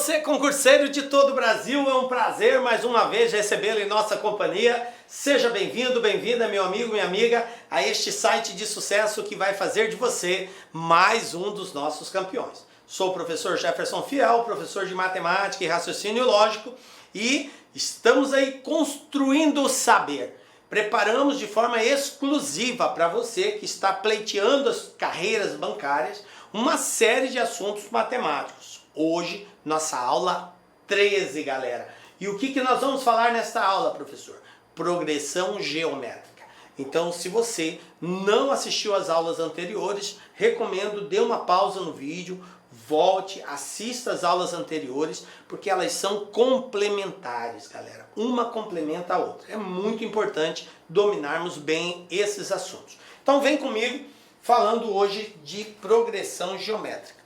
você, concurseiro de todo o Brasil, é um prazer mais uma vez recebê-lo em nossa companhia. Seja bem-vindo, bem-vinda, meu amigo, minha amiga, a este site de sucesso que vai fazer de você mais um dos nossos campeões. Sou o professor Jefferson Fiel, professor de matemática e raciocínio lógico, e estamos aí construindo o saber. Preparamos de forma exclusiva para você que está pleiteando as carreiras bancárias uma série de assuntos matemáticos. Hoje, nossa aula 13, galera. E o que nós vamos falar nesta aula, professor? Progressão geométrica. Então, se você não assistiu às aulas anteriores, recomendo dê uma pausa no vídeo, volte, assista às aulas anteriores, porque elas são complementares, galera. Uma complementa a outra. É muito importante dominarmos bem esses assuntos. Então, vem comigo falando hoje de progressão geométrica.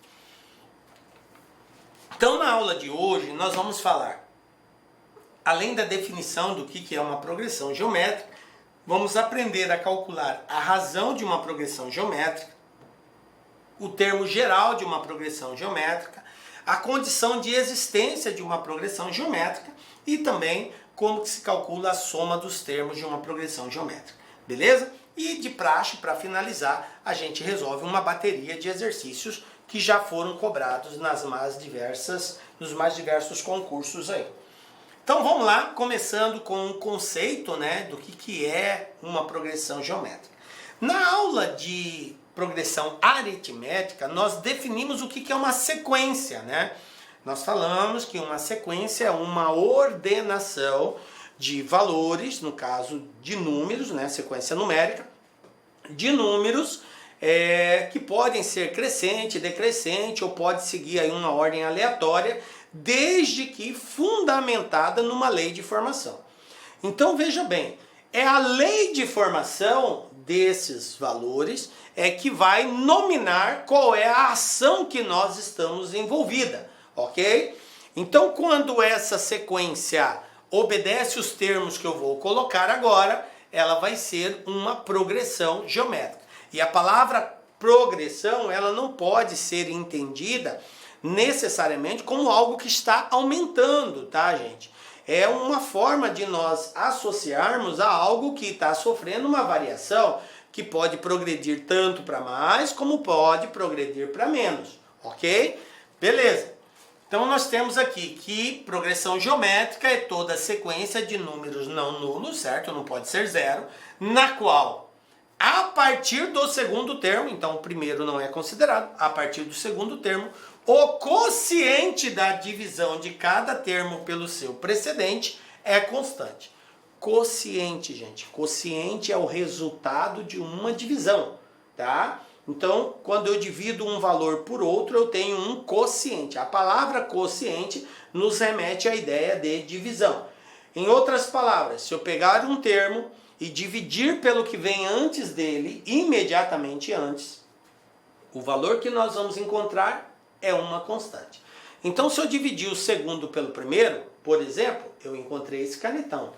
Então, na aula de hoje, nós vamos falar, além da definição do que é uma progressão geométrica, vamos aprender a calcular a razão de uma progressão geométrica, o termo geral de uma progressão geométrica, a condição de existência de uma progressão geométrica e também como que se calcula a soma dos termos de uma progressão geométrica. Beleza? E de praxe, para finalizar, a gente resolve uma bateria de exercícios que já foram cobrados nos mais diversos concursos aí. Então vamos lá, começando com o conceito, né, do que é uma progressão geométrica. Na aula de progressão aritmética, nós definimos o que é uma sequência, né? Nós falamos que uma sequência é uma ordenação de valores, no caso de números, né, sequência numérica, de números que podem ser crescente, decrescente, ou pode seguir aí uma ordem aleatória, desde que fundamentada numa lei de formação. Então veja bem, é a lei de formação desses valores que vai nominar qual é a ação que nós estamos envolvida, ok? Então quando essa sequência obedece os termos que eu vou colocar agora, ela vai ser uma progressão geométrica. E a palavra progressão, ela não pode ser entendida necessariamente como algo que está aumentando, tá, gente? É uma forma de nós associarmos a algo que está sofrendo uma variação, que pode progredir tanto para mais, como pode progredir para menos, ok? Beleza. Então nós temos aqui que progressão geométrica é toda sequência de números não nulos, certo? Não pode ser zero, na qual a partir do segundo termo, então o primeiro não é considerado, a partir do segundo termo, o quociente da divisão de cada termo pelo seu precedente é constante. Quociente, gente, quociente é o resultado de uma divisão, tá? Então, quando eu divido um valor por outro, eu tenho um quociente. A palavra quociente nos remete à ideia de divisão. Em outras palavras, se eu pegar um termo e dividir pelo que vem antes dele, imediatamente antes, o valor que nós vamos encontrar é uma constante. Então, se eu dividir o segundo pelo primeiro, por exemplo, eu encontrei esse canetão.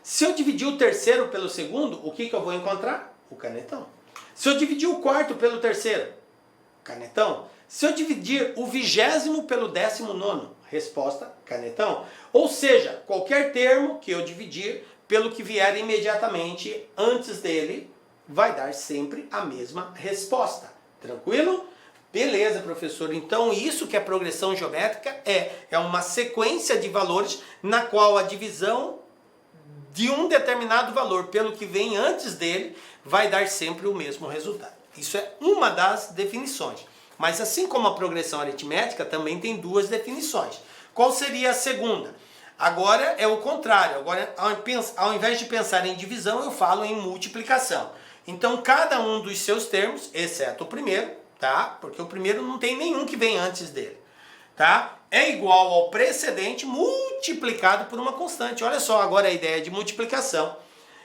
Se eu dividir o terceiro pelo segundo, o que eu vou encontrar? O canetão. Se eu dividir o quarto pelo terceiro, canetão. Se eu dividir o 20º pelo 19º, resposta, canetão. Ou seja, qualquer termo que eu dividir pelo que vier imediatamente antes dele, vai dar sempre a mesma resposta. Tranquilo? Beleza, professor. Então isso que é progressão geométrica é uma sequência de valores na qual a divisão de um determinado valor pelo que vem antes dele vai dar sempre o mesmo resultado. Isso é uma das definições. Mas assim como a progressão aritmética, também tem duas definições. Qual seria a segunda? Agora é o contrário. Agora, ao invés de pensar em divisão, eu falo em multiplicação. Então, cada um dos seus termos, exceto o primeiro, tá? Porque o primeiro não tem nenhum que vem antes dele, tá? É igual ao precedente multiplicado por uma constante. Olha só agora a ideia de multiplicação.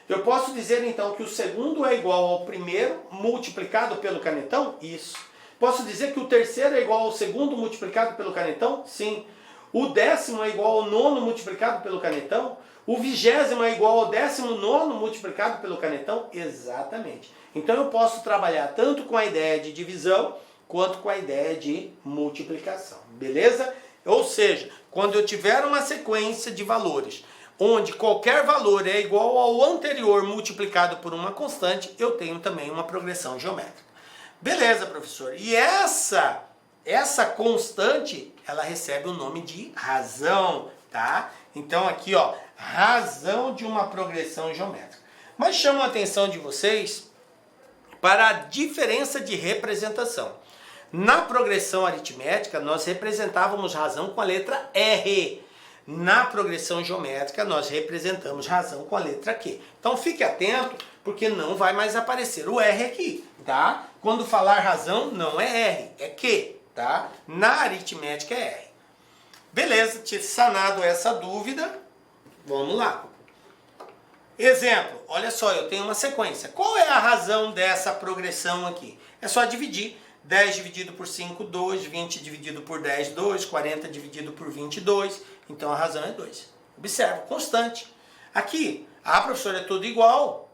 Eu posso dizer então que o segundo é igual ao primeiro multiplicado pelo canetão? Isso. Posso dizer que o terceiro é igual ao segundo multiplicado pelo canetão? Sim. O 10º é igual ao 9º multiplicado pelo canetão? O 20º é igual ao 19º multiplicado pelo canetão? Exatamente. Então eu posso trabalhar tanto com a ideia de divisão quanto com a ideia de multiplicação. Beleza? Ou seja, quando eu tiver uma sequência de valores onde qualquer valor é igual ao anterior multiplicado por uma constante, eu tenho também uma progressão geométrica. Beleza, professor. E essa constante, ela recebe o nome de razão, tá? Então aqui, ó, razão de uma progressão geométrica. Mas chamo a atenção de vocês para a diferença de representação. Na progressão aritmética, nós representávamos razão com a letra R. Na progressão geométrica, nós representamos razão com a letra Q. Então fique atento, porque não vai mais aparecer o R aqui, tá? Quando falar razão, não é R, é Q, tá? Na aritmética é R. Beleza, tinha sanado essa dúvida. Vamos lá. Exemplo, olha só, eu tenho uma sequência. Qual é a razão dessa progressão aqui? É só dividir. 10 dividido por 5, 2. 20 dividido por 10, 2. 40 dividido por 22. Então a razão é 2. Observa, constante. Aqui, professor, é tudo igual.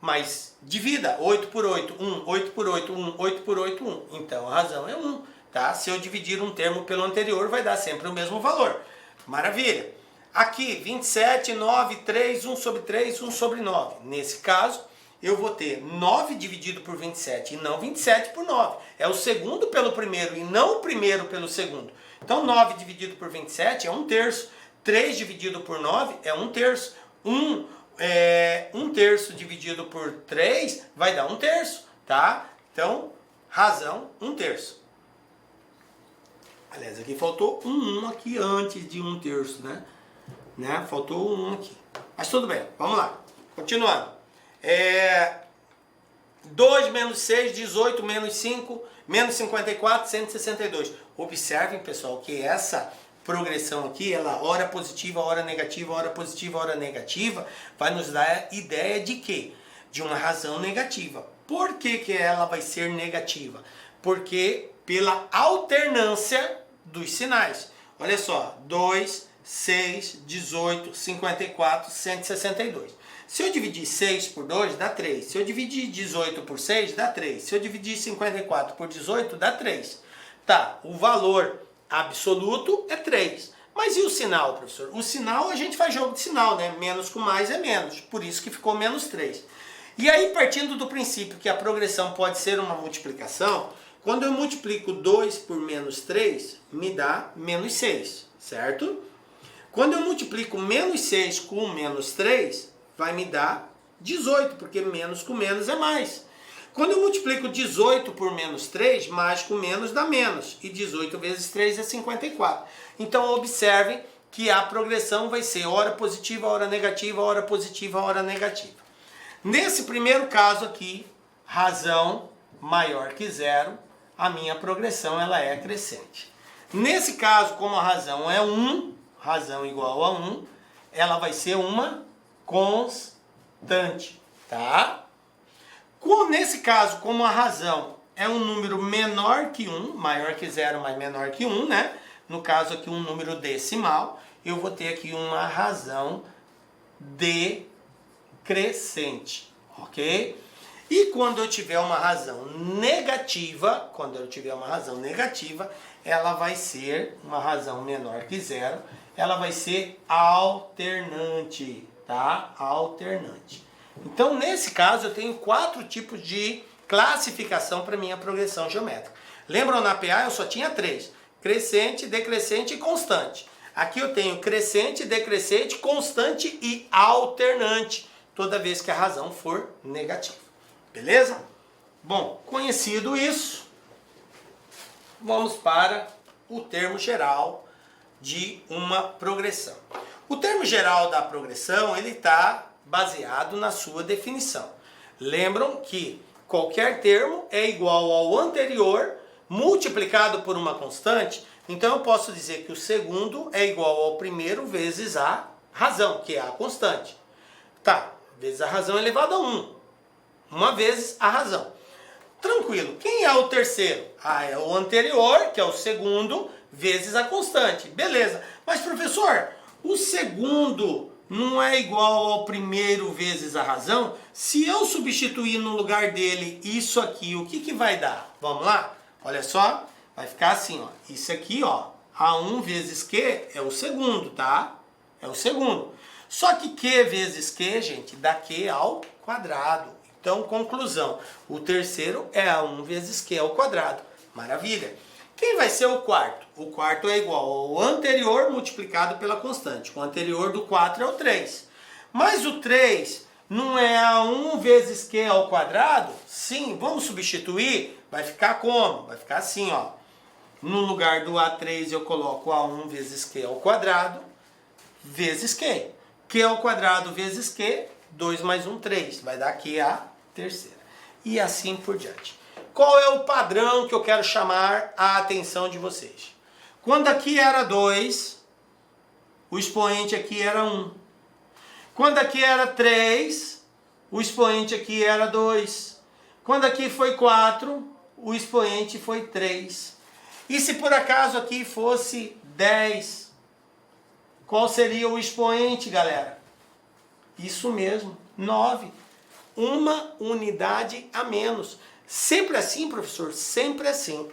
Mas divida. 8 por 8, 1. 8 por 8, 1. 8 por 8, 1. Então a razão é 1. Tá? Se eu dividir um termo pelo anterior, vai dar sempre o mesmo valor. Maravilha. Aqui, 27, 9, 3, 1 sobre 3, 1 sobre 9. Nesse caso, eu vou ter 9 dividido por 27 e não 27 por 9. É o segundo pelo primeiro e não o primeiro pelo segundo. Então 9 dividido por 27 é 1/3. 3 dividido por 9 é 1/3. 1/3 dividido por 3 vai dar 1/3, tá? Então, razão 1/3. Aliás, aqui faltou um 1 aqui antes de 1/3, né? Faltou um 1 aqui. Mas tudo bem, vamos lá. Continuando. 2 menos 6, 18 menos 5, menos 54, 162. Observem, pessoal, que essa progressão aqui, ela hora positiva, hora negativa, hora positiva, hora negativa, vai nos dar a ideia de quê? De uma razão negativa. Por que que ela vai ser negativa? Porque pela alternância dos sinais. Olha só, 2, 6, 18, 54, 162. Se eu dividir 6 por 2, dá 3. Se eu dividir 18 por 6, dá 3. Se eu dividir 54 por 18, dá 3. Tá, o valor absoluto é 3. Mas e o sinal, professor? O sinal, a gente faz jogo de sinal, né? Menos com mais é menos. Por isso que ficou menos 3. E aí, partindo do princípio que a progressão pode ser uma multiplicação, quando eu multiplico 2 por menos 3, me dá menos 6, certo? Quando eu multiplico menos 6 com menos 3, vai me dar 18, porque menos com menos é mais. Quando eu multiplico 18 por menos 3, mais com menos dá menos. E 18 vezes 3 é 54. Então observem que a progressão vai ser hora positiva, hora negativa, hora positiva, hora negativa. Nesse primeiro caso aqui, razão maior que zero, a minha progressão ela é crescente. Nesse caso, como a razão é 1, razão igual a 1, ela vai ser uma constante, tá? Nesse caso, como a razão é um número menor que 1, maior que 0, mas menor que 1, né? No caso aqui um número decimal, eu vou ter aqui uma razão decrescente, ok? E quando eu tiver uma razão negativa, ela vai ser uma razão menor que 0, ela vai ser alternante, tá? Alternante. Então, nesse caso, eu tenho 4 tipos de classificação para minha progressão geométrica. Lembram, na PA eu só tinha 3. Crescente, decrescente e constante. Aqui eu tenho crescente, decrescente, constante e alternante, toda vez que a razão for negativa. Beleza? Bom, conhecido isso, vamos para o termo geral de uma progressão. O termo geral da progressão, ele está baseado na sua definição. Lembram que qualquer termo é igual ao anterior multiplicado por uma constante, então eu posso dizer que o segundo é igual ao primeiro vezes a razão, que é a constante. Tá, vezes a razão elevado a 1. Uma vezes a razão. Tranquilo. Quem é o terceiro? É o anterior, que é o segundo, vezes a constante. Beleza. Mas, professor, o segundo não é igual ao primeiro vezes a razão? Se eu substituir no lugar dele isso aqui, o que que vai dar? Vamos lá? Olha só. Vai ficar assim, ó. Isso aqui, ó. A1 vezes Q é o segundo, tá? É o segundo. Só que Q vezes Q, gente, dá Q ao quadrado. Então, conclusão. O terceiro é A1 vezes Q ao quadrado. Maravilha. Quem vai ser o quarto? O quarto é igual ao anterior multiplicado pela constante. O anterior do 4 é o 3. Mas o 3 não é A1 vezes Q ao quadrado? Sim, vamos substituir? Vai ficar como? Vai ficar assim, ó. No lugar do A3 eu coloco A1 vezes Q ao quadrado vezes Q. Q ao quadrado vezes Q, 2 mais 1, 3. Vai dar Q a terceira. E assim por diante. Qual é o padrão que eu quero chamar a atenção de vocês? Quando aqui era 2, o expoente aqui era 1. Quando aqui era 3, o expoente aqui era 2. Quando aqui foi 4, o expoente foi 3. E se por acaso aqui fosse 10, qual seria o expoente, galera? Isso mesmo, 9. Uma unidade a menos. Sempre assim, professor? Sempre assim.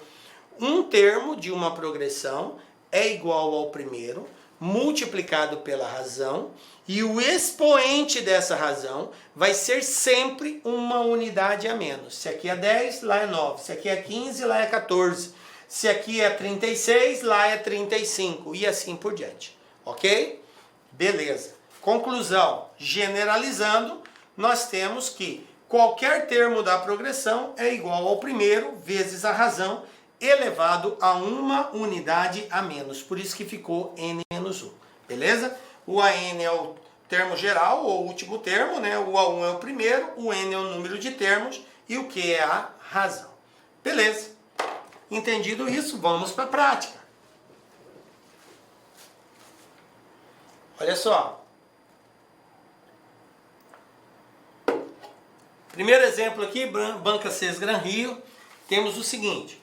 Um termo de uma progressão é igual ao primeiro, multiplicado pela razão, e o expoente dessa razão vai ser sempre uma unidade a menos. Se aqui é 10, lá é 9. Se aqui é 15, lá é 14. Se aqui é 36, lá é 35. E assim por diante. Ok? Beleza. Conclusão. Generalizando, nós temos que qualquer termo da progressão é igual ao primeiro vezes a razão elevado a uma unidade a menos. Por isso que ficou n menos 1. Beleza? O AN é o termo geral, ou último termo, né? O A1 é o primeiro, o N é o número de termos e o Q é a razão. Beleza? Entendido isso, vamos para a prática. Olha só. Primeiro exemplo aqui, Banca CES Gran Rio, temos o seguinte.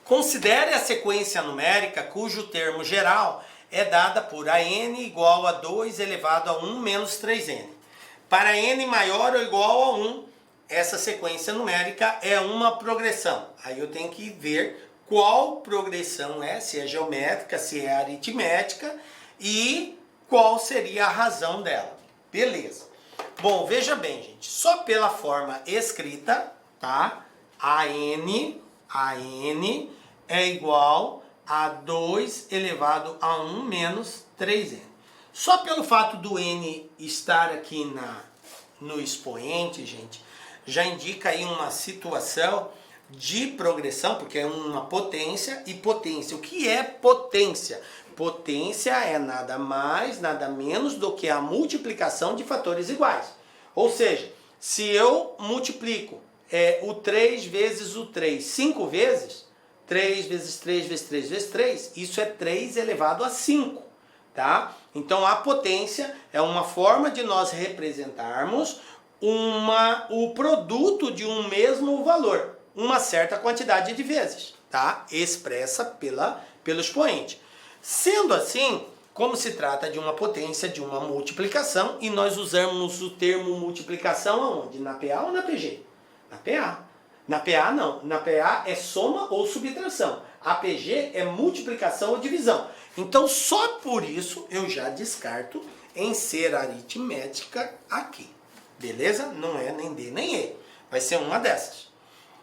Considere a sequência numérica cujo termo geral é dada por AN igual a 2 elevado a 1 menos 3N. Para N maior ou igual a 1, essa sequência numérica é uma progressão. Aí eu tenho que ver qual progressão é, se é geométrica, se é aritmética e qual seria a razão dela. Beleza. Bom, veja bem, gente, só pela forma escrita, tá? AN é igual a 2 elevado a 1 menos 3N. Só pelo fato do N estar aqui no expoente, gente, já indica aí uma situação de progressão, porque é uma potência e potência. O que é potência? Potência é nada mais, nada menos do que a multiplicação de fatores iguais. Ou seja, se eu multiplico o 3 vezes o 3 5 vezes, 3 vezes 3 vezes 3 vezes 3, isso é 3 elevado a 5, tá? Então a potência é uma forma de nós representarmos o produto de um mesmo valor, uma certa quantidade de vezes, tá? Expressa pelo expoente. Sendo assim, como se trata de uma potência, de uma multiplicação, e nós usamos o termo multiplicação aonde? Na PA ou na PG? Na PA. Na PA não. Na PA é soma ou subtração. A PG é multiplicação ou divisão. Então, só por isso eu já descarto em ser aritmética aqui. Beleza? Não é nem D nem E. Vai ser uma dessas.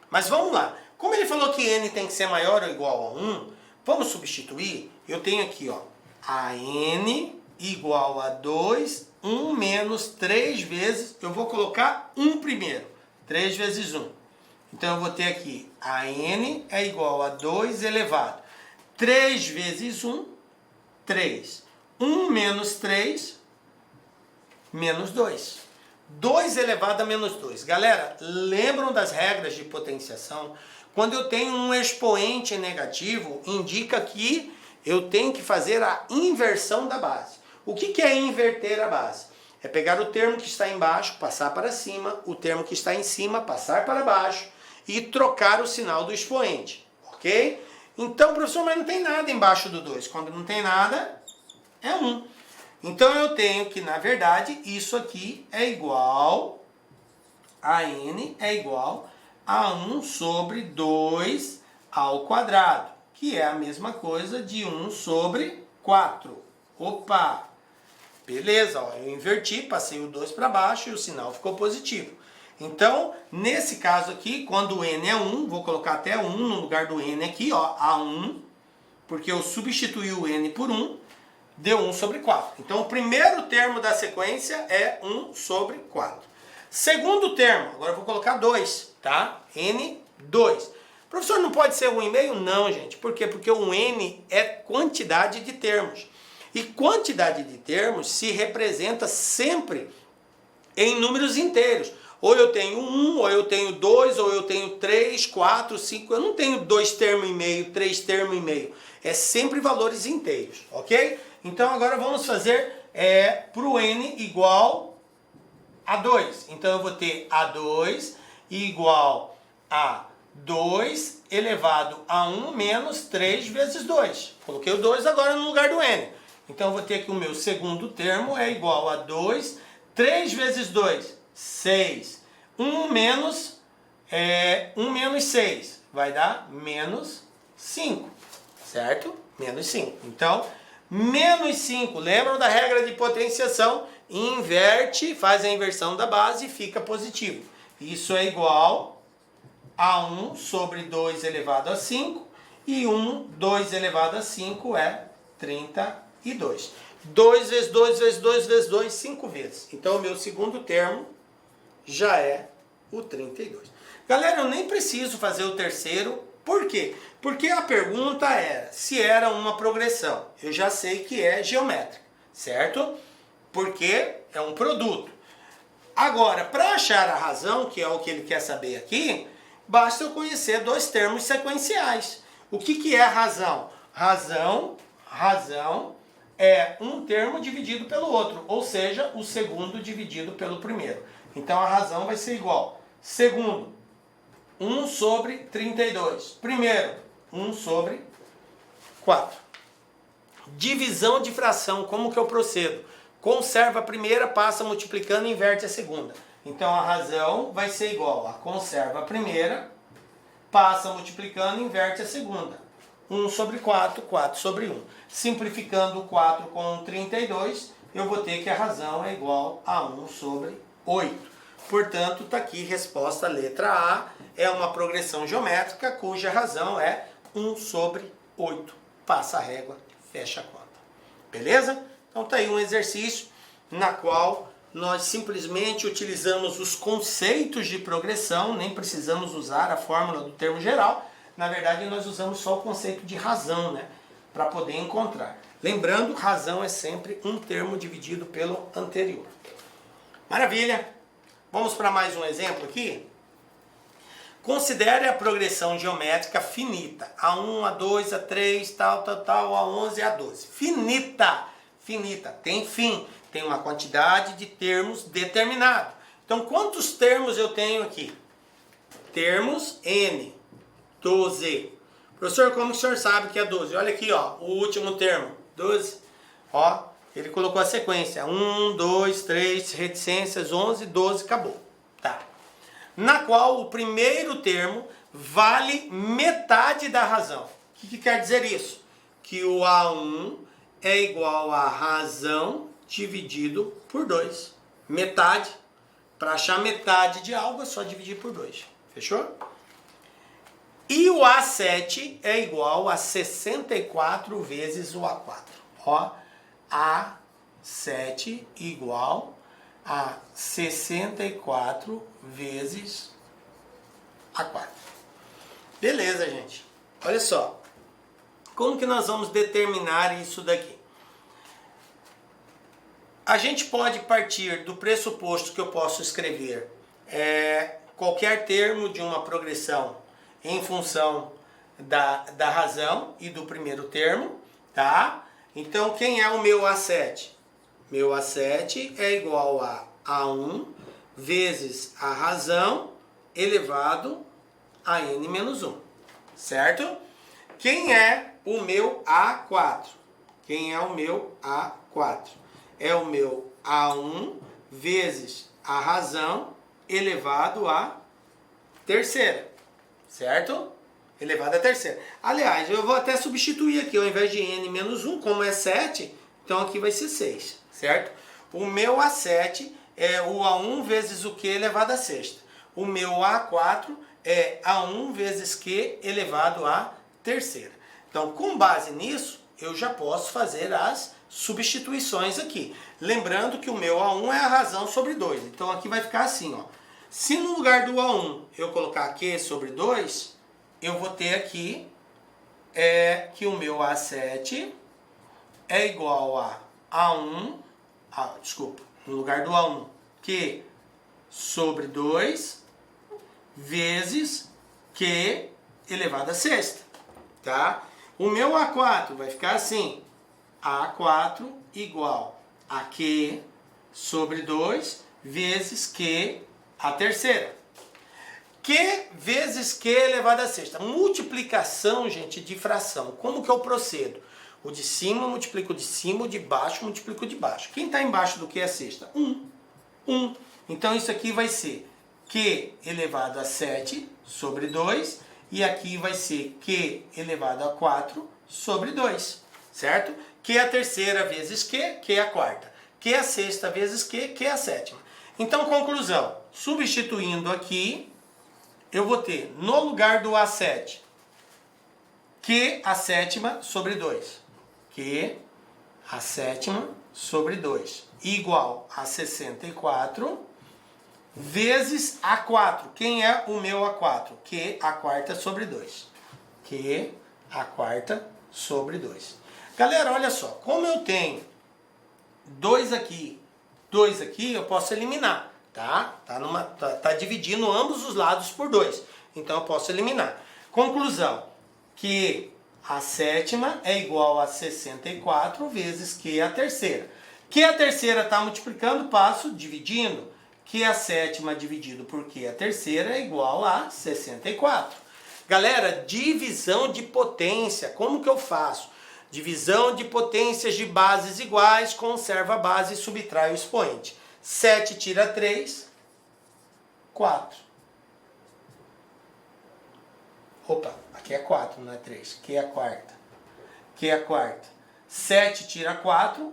Mas vamos lá. Como ele falou que N tem que ser maior ou igual a 1, vamos substituir. Eu tenho aqui, ó, a N igual a 2, 1 menos 3 vezes, eu vou colocar 1 primeiro. 3 vezes 1. Então eu vou ter aqui, a N é igual a 2 elevado. 3 vezes 1, 3. 1 menos 3, menos 2. 2 elevado a menos 2. Galera, lembram das regras de potenciação? Quando eu tenho um expoente negativo, indica que eu tenho que fazer a inversão da base. O que é inverter a base? É pegar o termo que está embaixo, passar para cima, o termo que está em cima, passar para baixo e trocar o sinal do expoente, ok? Então, professor, mas não tem nada embaixo do 2. Quando não tem nada, é 1. Então eu tenho que, na verdade, isso aqui é igual a N é igual a 1 sobre 2 ao quadrado, que é a mesma coisa de 1 sobre 4. Opa! Beleza, ó, eu inverti, passei o 2 para baixo e o sinal ficou positivo. Então, nesse caso aqui, quando o n é 1, vou colocar até 1 no lugar do n aqui, ó, A1, porque eu substituí o n por 1, deu 1 sobre 4. Então, o primeiro termo da sequência é 1 sobre 4. Segundo termo, agora eu vou colocar 2, tá? N2. Professor, não pode ser 1,5? Não, gente. Por quê? Porque o n é quantidade de termos. E quantidade de termos se representa sempre em números inteiros. Ou eu tenho 1, ou eu tenho 2, ou eu tenho 3, 4, 5. Eu não tenho 2 termos e meio, 3 termos e meio. É sempre valores inteiros, ok? Então agora vamos fazer para o n igual a 2. Então eu vou ter A2 igual a 2 elevado a 1 menos 3 vezes 2. Coloquei o 2 agora no lugar do n. Então eu vou ter que o meu segundo termo é igual a 2, 3 vezes 2, 6. 1 menos 6 vai dar menos 5, certo? Menos 5. Então, menos 5, lembram da regra de potenciação? Inverte, faz a inversão da base e fica positivo. Isso é igual a 1 sobre 2 elevado a 5 e 2 elevado a 5 é 32. 2 vezes 2 vezes 2 vezes 2, 5 vezes. Então, o meu segundo termo já é o 32. Galera, eu nem preciso fazer o terceiro. Por quê? Porque a pergunta era se era uma progressão. Eu já sei que é geométrica, certo? Porque é um produto. Agora, para achar a razão, que é o que ele quer saber aqui, basta eu conhecer 2 termos sequenciais. O que é a razão? Razão é um termo dividido pelo outro, ou seja, o segundo dividido pelo primeiro. Então a razão vai ser igual. Segundo, 1 sobre 32. Primeiro, 1 sobre 4. Divisão de fração, como que eu procedo? Conserva a primeira, passa multiplicando e inverte a segunda. Então a razão vai ser igual a conserva a primeira, passa multiplicando e inverte a segunda. 1 sobre 4, 4 sobre 1. Simplificando o 4 com 32, eu vou ter que a razão é igual a 1 sobre 8. Portanto, está aqui resposta letra A, é uma progressão geométrica cuja razão é 1 sobre 8. Passa a régua, fecha a conta. Beleza? Então está aí um exercício na qual nós simplesmente utilizamos os conceitos de progressão, nem precisamos usar a fórmula do termo geral. Na verdade, nós usamos só o conceito de razão, né, para poder encontrar. Lembrando, razão é sempre um termo dividido pelo anterior. Maravilha! Vamos para mais um exemplo aqui? Considere a progressão geométrica finita. A1, A2, A3, tal, A11, A12. Finita! Finita, tem fim, tem uma quantidade de termos determinado. Então, quantos termos eu tenho aqui? Termos N, 12. Professor, como o senhor sabe que é 12? Olha aqui, ó, o último termo, 12. Ó, ele colocou a sequência, 1, 2, 3, reticências, 11, 12, acabou. Tá. Na qual o primeiro termo vale metade da razão. O que quer dizer isso? Que o A1 é igual a razão dividido por 2. Metade. Para achar metade de algo é só dividir por 2. Fechou? E o A7 é igual a 64 vezes o A4. Ó, A7 igual a 64 vezes A4. Beleza, gente. Olha só. Como que nós vamos determinar isso daqui? A gente pode partir do pressuposto que eu posso escrever qualquer termo de uma progressão em função da razão e do primeiro termo, tá? Então, quem é o meu A7? Meu A7 é igual a A1 vezes a razão elevado a n menos 1, certo? Quem é o meu A4? Quem é o meu A4? É o meu A1 vezes a razão elevado a terceira, certo? elevado à terceira. Aliás, eu vou até substituir aqui, ao invés de n menos 1, como é 7, então aqui vai ser 6, certo? O meu A7 é o A1 vezes o Q elevado à sexta. O meu A4 é A1 vezes Q elevado à terceira. Então, com base nisso, eu já posso fazer as substituições aqui. Lembrando que o meu A1 é a razão sobre 2. Então, aqui vai ficar assim, ó. Se no lugar do A1 eu colocar Q sobre 2, eu vou ter aqui que o meu A7 é igual a A1, no lugar do A1, Q sobre 2 vezes Q elevado à sexta, tá? O meu A4 vai ficar assim, A4 igual a Q sobre 2 vezes Q à terceira. Q vezes Q elevado à sexta. Multiplicação, gente, de fração. Como que eu procedo? O de cima multiplica o de cima, o de baixo multiplica o de baixo. Quem está embaixo do Q é a sexta? 1. Então isso aqui vai ser Q elevado a 7 sobre 2. E aqui vai ser Q elevado a 4 sobre 2. Certo? Q a terceira vezes Q a quarta. Q a sexta vezes Q a sétima. Então, conclusão. Substituindo aqui, eu vou ter no lugar do A7, Q a sétima sobre 2. Q a sétima sobre 2. Igual a 64 vezes A4. Quem é o meu A4? Q a quarta sobre 2. Q a quarta sobre 2. Galera, olha só. Como eu tenho 2 aqui, eu posso eliminar. Tá? Tá dividindo ambos os lados por 2. Então eu posso eliminar. Conclusão. Que a sétima é igual a 64 vezes Q a terceira. Q a terceira está multiplicando, passo dividindo. Q a sétima dividido por Q a terceira é igual a 64. Galera, divisão de potência. Como que eu faço? Divisão de potências de bases iguais, conserva a base e subtrai o expoente. 7 tira 3, 4. Opa, aqui é 4, não é 3. Q é a quarta. Q é a quarta. 7 tira 4,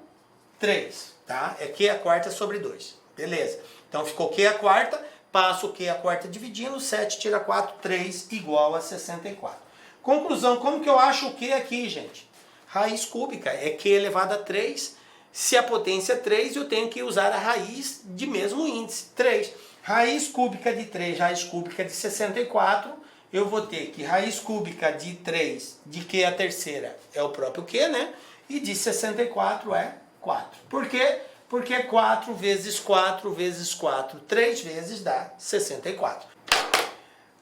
3. Tá? É Q é a quarta sobre 2. Beleza. Então ficou Q é a quarta, passo o Q é a quarta dividindo, 7 tira 4, 3 igual a 64. Conclusão, como que eu acho o Q aqui, gente? Raiz cúbica é Q elevado a 3. Se a potência é 3, eu tenho que usar a raiz de mesmo índice, 3. Raiz cúbica de 3, raiz cúbica de 64, eu vou ter que raiz cúbica de 3 de Q a terceira é o próprio Q, né? E de 64 é 4. Por quê? Porque 4 vezes 4 vezes 4, 3 vezes dá 64.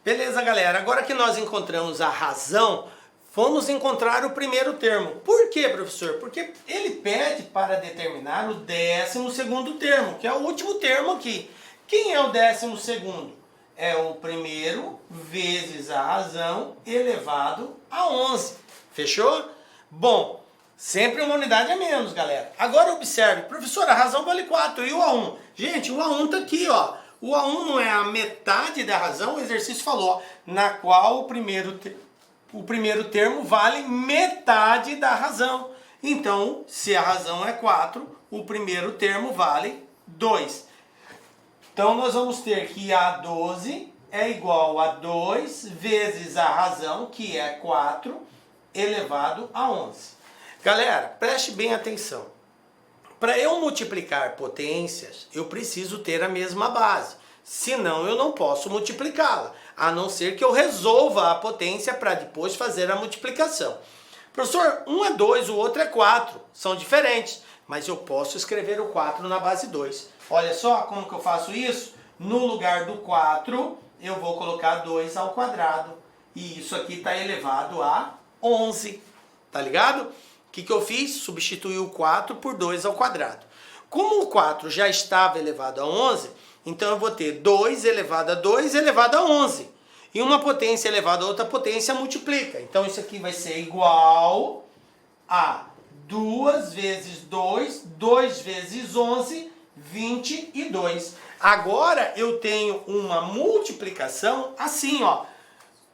Beleza, galera? Agora que nós encontramos a razão, vamos encontrar o primeiro termo. Por quê, professor? Porque ele pede para determinar o 12º termo, que é o último termo aqui. Quem é o 12º? É o primeiro vezes a razão elevado a 11. Fechou? Bom, sempre uma unidade a menos, galera. Agora observe, professor, a razão vale 4 e o A1? Gente, o A1 está aqui, ó. O A1 não é a metade da razão, o exercício falou, na qual o primeiro termo vale metade da razão. Então, se a razão é 4, o primeiro termo vale 2. Então, nós vamos ter que A12 é igual a 2 vezes a razão, que é 4, elevado a 11. Galera, preste bem atenção. Para eu multiplicar potências, eu preciso ter a mesma base. Senão, eu não posso multiplicá-la, a não ser que eu resolva a potência para depois fazer a multiplicação. Professor, um é 2, o outro é 4. São diferentes, mas eu posso escrever o 4 na base 2. Olha só como que eu faço isso. No lugar do 4, eu vou colocar 2 ao quadrado. E isso aqui está elevado a 11. Tá ligado? O que eu fiz? Substituí o 4 por 2 ao quadrado. Como o 4 já estava elevado a 11, então eu vou ter 2 elevado a 2 elevado a 11. E uma potência elevada a outra potência multiplica. Então isso aqui vai ser igual a 2 vezes 2, 2 vezes 11, 22. Agora eu tenho uma multiplicação assim, ó.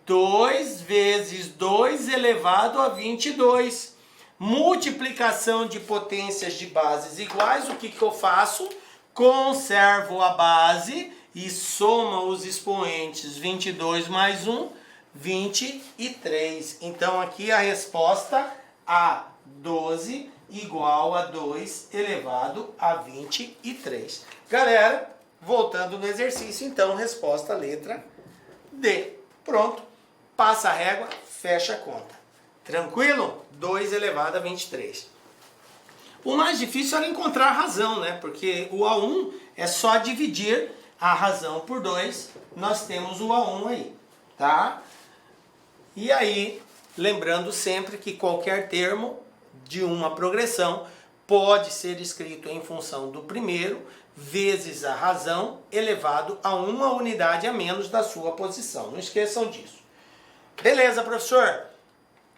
2 vezes 2 elevado a 22. Multiplicação de potências de bases iguais, o que que eu faço? Conservo a base e soma os expoentes 22 mais 1, 23. Então aqui a resposta A12 igual a 2 elevado a 23. Galera, voltando no exercício, então resposta letra D. Pronto, passa a régua, fecha a conta. Tranquilo? 2 elevado a 23. O mais difícil era encontrar a razão, né? Porque o A1 é só dividir a razão por 2. Nós temos o A1 aí, tá? E aí, lembrando sempre que qualquer termo de uma progressão pode ser escrito em função do primeiro vezes a razão elevado a uma unidade a menos da sua posição. Não esqueçam disso. Beleza, professor?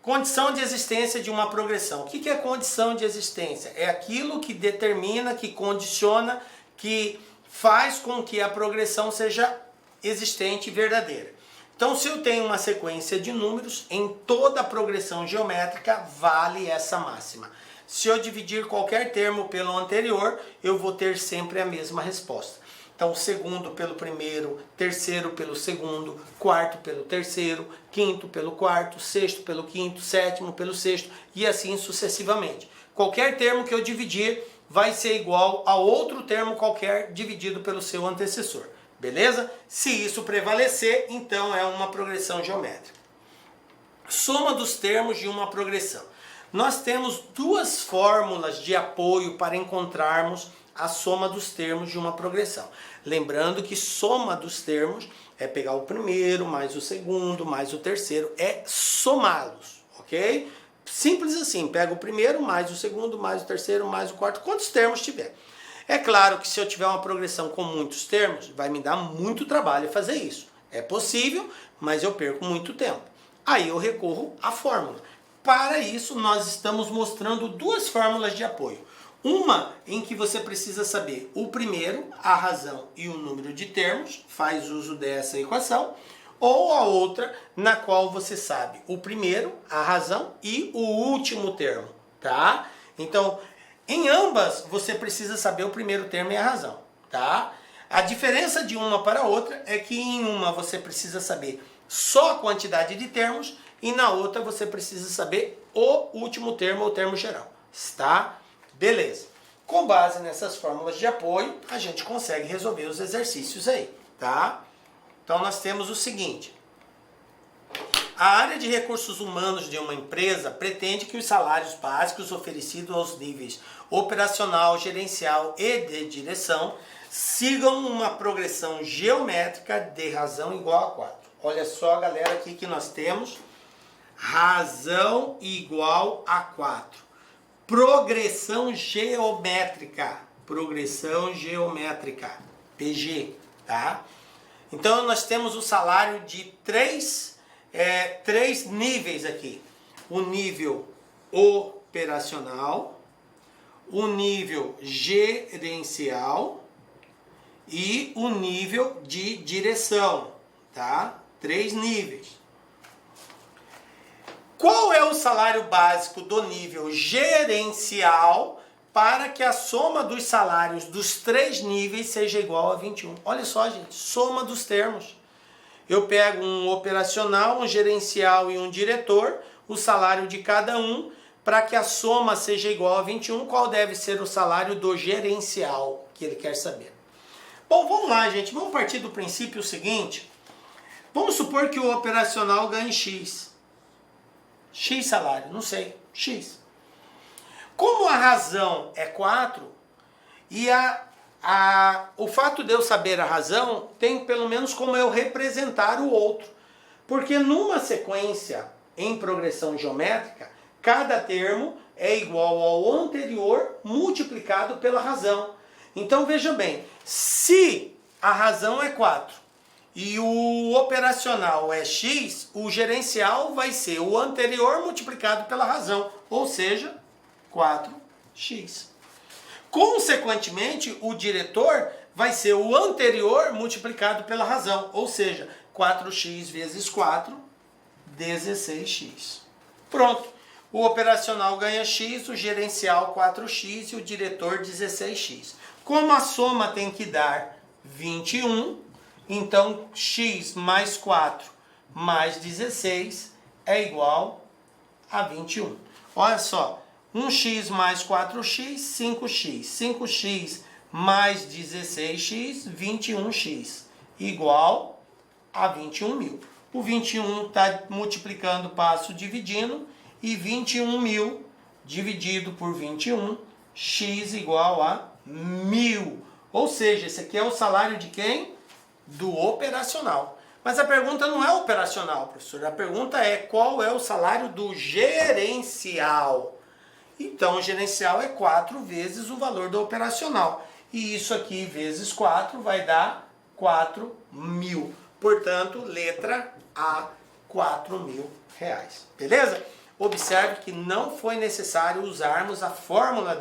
Condição de existência de uma progressão. O que é condição de existência? É aquilo que determina, que condiciona, que faz com que a progressão seja existente e verdadeira. Então, se eu tenho uma sequência de números, em toda progressão geométrica vale essa máxima. Se eu dividir qualquer termo pelo anterior, eu vou ter sempre a mesma resposta. Então, segundo pelo primeiro, terceiro pelo segundo, quarto pelo terceiro, quinto pelo quarto, sexto pelo quinto, sétimo pelo sexto e assim sucessivamente. Qualquer termo que eu dividir vai ser igual a outro termo qualquer dividido pelo seu antecessor. Beleza? Se isso prevalecer, então é uma progressão geométrica. Soma dos termos de uma progressão. Nós temos duas fórmulas de apoio para encontrarmos a soma dos termos de uma progressão. Lembrando que soma dos termos é pegar o primeiro, mais o segundo, mais o terceiro, é somá-los, ok? Simples assim, pega o primeiro, mais o segundo, mais o terceiro, mais o quarto, quantos termos tiver. É claro que se eu tiver uma progressão com muitos termos, vai me dar muito trabalho fazer isso. É possível, mas eu perco muito tempo. Aí eu recorro à fórmula. Para isso, nós estamos mostrando duas fórmulas de apoio. Uma em que você precisa saber o primeiro, a razão e o número de termos, faz uso dessa equação, ou a outra na qual você sabe o primeiro, a razão e o último termo, tá? Então, em ambas você precisa saber o primeiro termo e a razão, tá? A diferença de uma para a outra é que em uma você precisa saber só a quantidade de termos e na outra você precisa saber o último termo ou termo geral, tá? Beleza. Com base nessas fórmulas de apoio, a gente consegue resolver os exercícios aí, tá? Então nós temos o seguinte. A área de recursos humanos de uma empresa pretende que os salários básicos oferecidos aos níveis operacional, gerencial e de direção sigam uma progressão geométrica de razão igual a 4. Olha só, galera, aqui que nós temos razão igual a 4. Progressão geométrica, PG, tá? Então nós temos o salário de três níveis aqui. O nível operacional, o nível gerencial e o nível de direção, tá? 3 níveis. Qual é o salário básico do nível gerencial para que a soma dos salários dos 3 níveis seja igual a 21? Olha só, gente, soma dos termos. Eu pego um operacional, um gerencial e um diretor, o salário de cada um, para que a soma seja igual a 21, qual deve ser o salário do gerencial, que ele quer saber. Bom, vamos lá, gente, vamos partir do princípio seguinte. Vamos supor que o operacional ganhe X. X salário, não sei, X. Como a razão é 4, e o fato de eu saber a razão tem pelo menos como eu representar o outro. Porque numa sequência em progressão geométrica, cada termo é igual ao anterior multiplicado pela razão. Então veja bem, se a razão é 4 e o operacional é X, o gerencial vai ser o anterior multiplicado pela razão, ou seja, 4x. Consequentemente, o diretor vai ser o anterior multiplicado pela razão, ou seja, 4x vezes 4 16x. Pronto. O operacional ganha x, o gerencial 4x e o diretor 16x. Como a soma tem que dar 21, então x mais 4 mais 16 é igual a 21. Olha só, 1x mais 4x, 5x. 5x mais 16x, 21x, igual a 21.000. O 21 está multiplicando, passo dividindo, e 21.000 dividido por 21, x igual a 1.000. Ou seja, esse aqui é o salário de quem? Do operacional. Mas a pergunta não é operacional, professor. A pergunta é qual é o salário do gerencial. Então, o gerencial é 4 vezes o valor do operacional. E isso aqui vezes 4 vai dar 4.000. Portanto, letra A, R$4.000. Beleza? Observe que não foi necessário usarmos a fórmula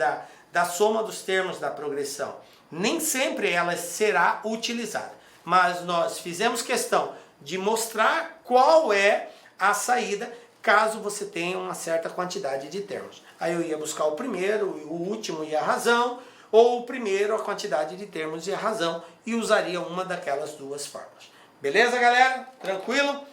da soma dos termos da progressão. Nem sempre ela será utilizada. Mas nós fizemos questão de mostrar qual é a saída caso você tenha uma certa quantidade de termos. Aí eu ia buscar o primeiro, o último e a razão, ou o primeiro, a quantidade de termos e a razão, e usaria uma daquelas duas fórmulas. Beleza, galera? Tranquilo?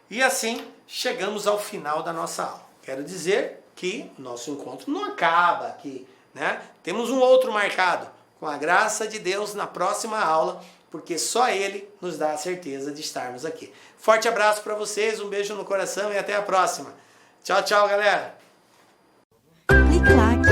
E assim chegamos ao final da nossa aula. Quero dizer que nosso encontro não acaba aqui, né? Temos um outro marcado, com a graça de Deus, na próxima aula, porque só Ele nos dá a certeza de estarmos aqui. Forte abraço para vocês, um beijo no coração e até a próxima. Tchau, tchau, galera! Clique like.